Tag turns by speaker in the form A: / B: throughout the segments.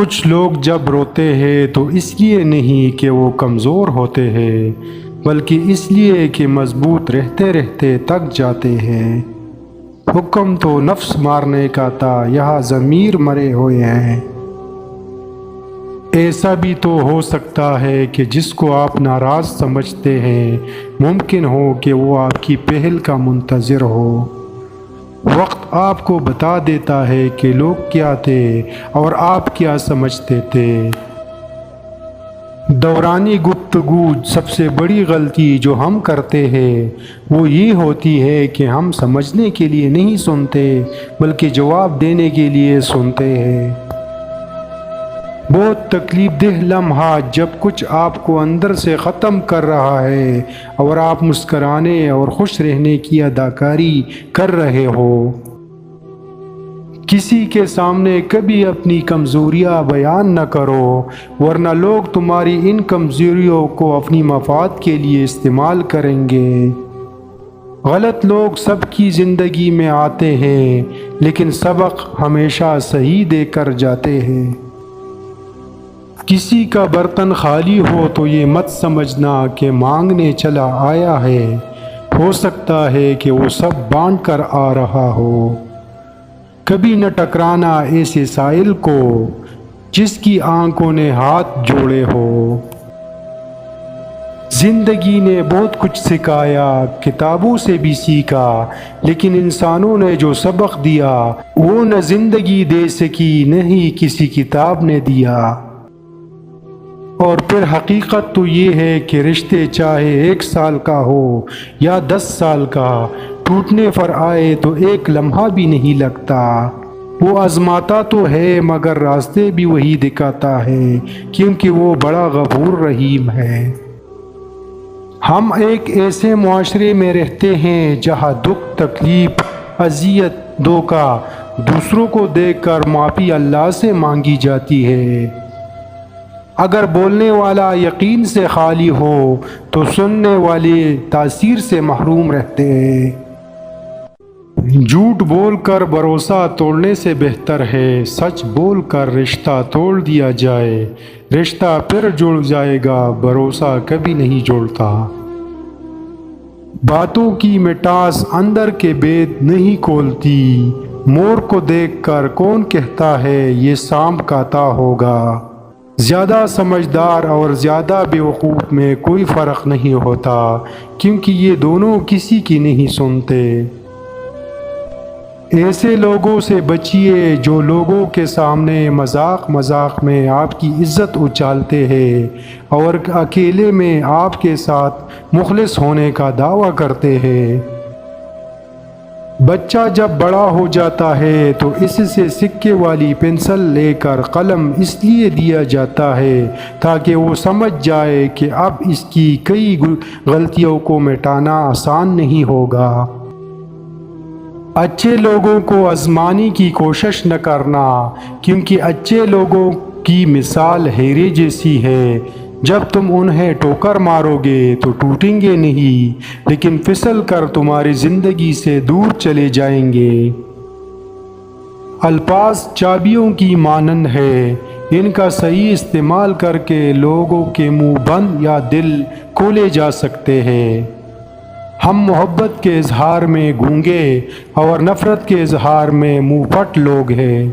A: کچھ لوگ جب روتے ہیں تو اس لیے نہیں کہ وہ کمزور ہوتے ہیں، بلکہ اس لیے کہ مضبوط رہتے رہتے تک جاتے ہیں۔ حکم تو نفس مارنے کا تھا، یہاں ضمیر مرے ہوئے ہیں۔ ایسا بھی تو ہو سکتا ہے کہ جس کو آپ ناراض سمجھتے ہیں ممکن ہو کہ وہ آپ کی پہل کا منتظر ہو۔ وقت آپ کو بتا دیتا ہے کہ لوگ کیا تھے اور آپ کیا سمجھتے تھے۔ دورانی گفتگو سب سے بڑی غلطی جو ہم کرتے ہیں وہ یہ ہوتی ہے کہ ہم سمجھنے کے لیے نہیں سنتے بلکہ جواب دینے کے لیے سنتے ہیں۔ بہت تکلیف دہ لمحات جب کچھ آپ کو اندر سے ختم کر رہا ہے اور آپ مسکرانے اور خوش رہنے کی اداکاری کر رہے ہو۔ کسی کے سامنے کبھی اپنی کمزوریاں بیان نہ کرو، ورنہ لوگ تمہاری ان کمزوریوں کو اپنی مفاد کے لیے استعمال کریں گے۔ غلط لوگ سب کی زندگی میں آتے ہیں، لیکن سبق ہمیشہ صحیح دے کر جاتے ہیں۔ کسی کا برتن خالی ہو تو یہ مت سمجھنا کہ مانگنے چلا آیا ہے، ہو سکتا ہے کہ وہ سب بانٹ کر آ رہا ہو۔ کبھی نہ ٹکرانا ایسے سائل کو جس کی آنکھوں نے ہاتھ جوڑے ہو۔ زندگی نے بہت کچھ سکھایا، کتابوں سے بھی سیکھا، لیکن انسانوں نے جو سبق دیا وہ نہ زندگی دے سکی نہ ہی کسی کتاب نے دیا۔ اور پھر حقیقت تو یہ ہے کہ رشتے چاہے 1 سال کا ہو یا 10 سال کا، ٹوٹنے پر آئے تو 1 لمحہ بھی نہیں لگتا۔ وہ آزماتا تو ہے مگر راستے بھی وہی دکھاتا ہے، کیونکہ وہ بڑا غفور رحیم ہے۔ ہم ایک ایسے معاشرے میں رہتے ہیں جہاں دکھ، تکلیف، اذیت، دھوکہ دوسروں کو دیکھ کر معافی اللہ سے مانگی جاتی ہے۔ اگر بولنے والا یقین سے خالی ہو تو سننے والے تاثیر سے محروم رہتے ہیں۔ جھوٹ بول کر بھروسہ توڑنے سے بہتر ہے سچ بول کر رشتہ توڑ دیا جائے۔ رشتہ پھر جڑ جائے گا، بھروسہ کبھی نہیں جڑتا۔ باتوں کی مٹاس اندر کے بید نہیں کھولتی۔ مور کو دیکھ کر کون کہتا ہے یہ سانپ کاتا ہوگا۔ زیادہ سمجھدار اور زیادہ بیوقوف میں کوئی فرق نہیں ہوتا، کیونکہ یہ دونوں کسی کی نہیں سنتے۔ ایسے لوگوں سے بچیے جو لوگوں کے سامنے مذاق مذاق میں آپ کی عزت اچھالتے ہیں اور اکیلے میں آپ کے ساتھ مخلص ہونے کا دعویٰ کرتے ہیں۔ بچہ جب بڑا ہو جاتا ہے تو اس سے سکے والی پنسل لے کر قلم اس لیے دیا جاتا ہے تاکہ وہ سمجھ جائے کہ اب اس کی کئی غلطیوں کو مٹانا آسان نہیں ہوگا۔ اچھے لوگوں کو آزمانے کی کوشش نہ کرنا، کیونکہ اچھے لوگوں کی مثال ہیرے جیسی ہے۔ جب تم انہیں ٹوکر مارو گے تو ٹوٹیں گے نہیں، لیکن پھسل کر تمہاری زندگی سے دور چلے جائیں گے۔ الفاظ چابیوں کی مانند ہے، ان کا صحیح استعمال کر کے لوگوں کے منہ بند یا دل کھولے جا سکتے ہیں۔ ہم محبت کے اظہار میں گونگے اور نفرت کے اظہار میں منہ پھٹ لوگ ہیں۔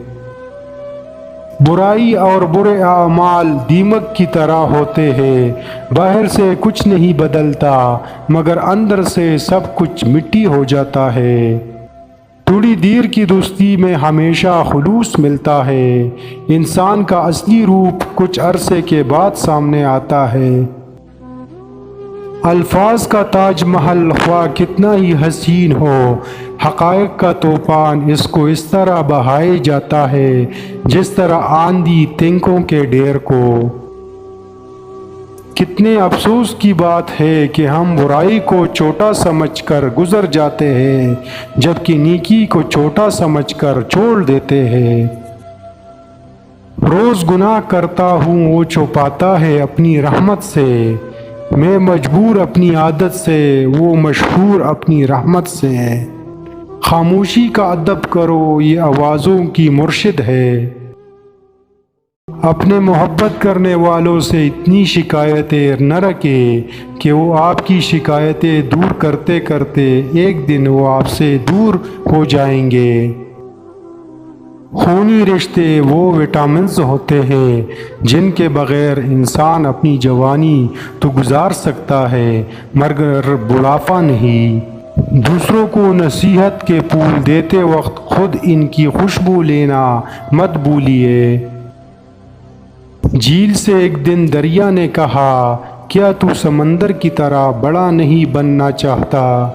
A: برائی اور برے اعمال دیمک کی طرح ہوتے ہیں، باہر سے کچھ نہیں بدلتا مگر اندر سے سب کچھ مٹی ہو جاتا ہے۔ تھوڑی دیر کی دوستی میں ہمیشہ خلوص ملتا ہے، انسان کا اصلی روپ کچھ عرصے کے بعد سامنے آتا ہے۔ الفاظ کا تاج محل خواہ کتنا ہی حسین ہو، حقائق کا طوفان اس کو اس طرح بہائے جاتا ہے جس طرح آندھی تنکوں کے ڈھیر کو۔ کتنے افسوس کی بات ہے کہ ہم برائی کو چھوٹا سمجھ کر گزر جاتے ہیں جبکہ نیکی کو چھوٹا سمجھ کر چھوڑ دیتے ہیں۔ روز گناہ کرتا ہوں وہ چھپاتا ہے اپنی رحمت سے، میں مجبور اپنی عادت سے وہ مشہور اپنی رحمت سے ہے۔ خاموشی کا ادب کرو، یہ آوازوں کی مرشد ہے۔ اپنے محبت کرنے والوں سے اتنی شکایتیں نہ رکھے کہ وہ آپ کی شکایتیں دور کرتے کرتے ایک دن وہ آپ سے دور ہو جائیں گے۔ خونی رشتے وہ وٹامنز ہوتے ہیں جن کے بغیر انسان اپنی جوانی تو گزار سکتا ہے مگر بڑھاپا نہیں۔ دوسروں کو نصیحت کے پھول دیتے وقت خود ان کی خوشبو لینا مت بھولیے۔ جھیل سے ایک دن دریا نے کہا، کیا تو سمندر کی طرح بڑا نہیں بننا چاہتا؟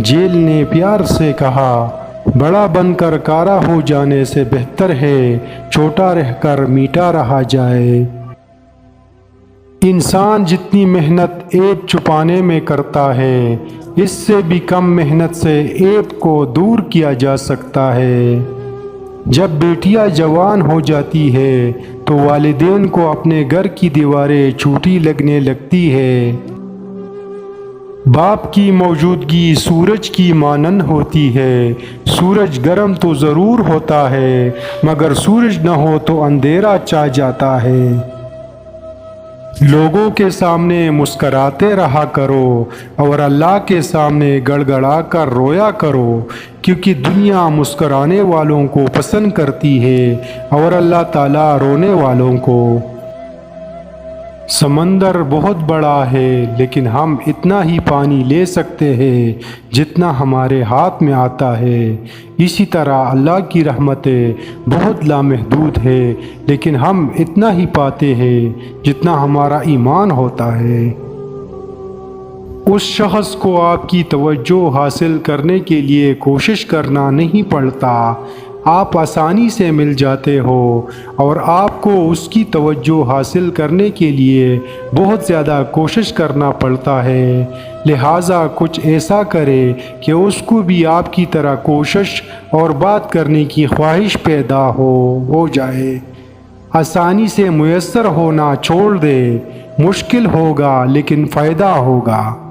A: جھیل نے پیار سے کہا، بڑا بن کر کارا ہو جانے سے بہتر ہے چھوٹا رہ کر میٹھا رہا جائے۔ انسان جتنی محنت عیب چھپانے میں کرتا ہے، اس سے بھی کم محنت سے عیب کو دور کیا جا سکتا ہے۔ جب بیٹیاں جوان ہو جاتی ہے تو والدین کو اپنے گھر کی دیواریں چھوٹی لگنے لگتی ہے۔ باپ کی موجودگی سورج کی مانند ہوتی ہے۔ سورج گرم تو ضرور ہوتا ہے مگر سورج نہ ہو تو اندھیرا چھا جاتا ہے۔ لوگوں کے سامنے مسکراتے رہا کرو اور اللہ کے سامنے گڑ گڑا کر رویا کرو، کیونکہ دنیا مسکرانے والوں کو پسند کرتی ہے اور اللہ تعالیٰ رونے والوں کو۔ سمندر بہت بڑا ہے لیکن ہم اتنا ہی پانی لے سکتے ہیں جتنا ہمارے ہاتھ میں آتا ہے۔ اسی طرح اللہ کی رحمتیں بہت لامحدود ہے لیکن ہم اتنا ہی پاتے ہیں جتنا ہمارا ایمان ہوتا ہے۔ اس شخص کو آپ کی توجہ حاصل کرنے کے لیے کوشش کرنا نہیں پڑتا، آپ آسانی سے مل جاتے ہو، اور آپ کو اس کی توجہ حاصل کرنے کے لیے بہت زیادہ کوشش کرنا پڑتا ہے۔ لہٰذا کچھ ایسا کرے کہ اس کو بھی آپ کی طرح کوشش اور بات کرنے کی خواہش پیدا ہو جائے۔ آسانی سے میسر ہونا چھوڑ دے، مشکل ہوگا لیکن فائدہ ہوگا۔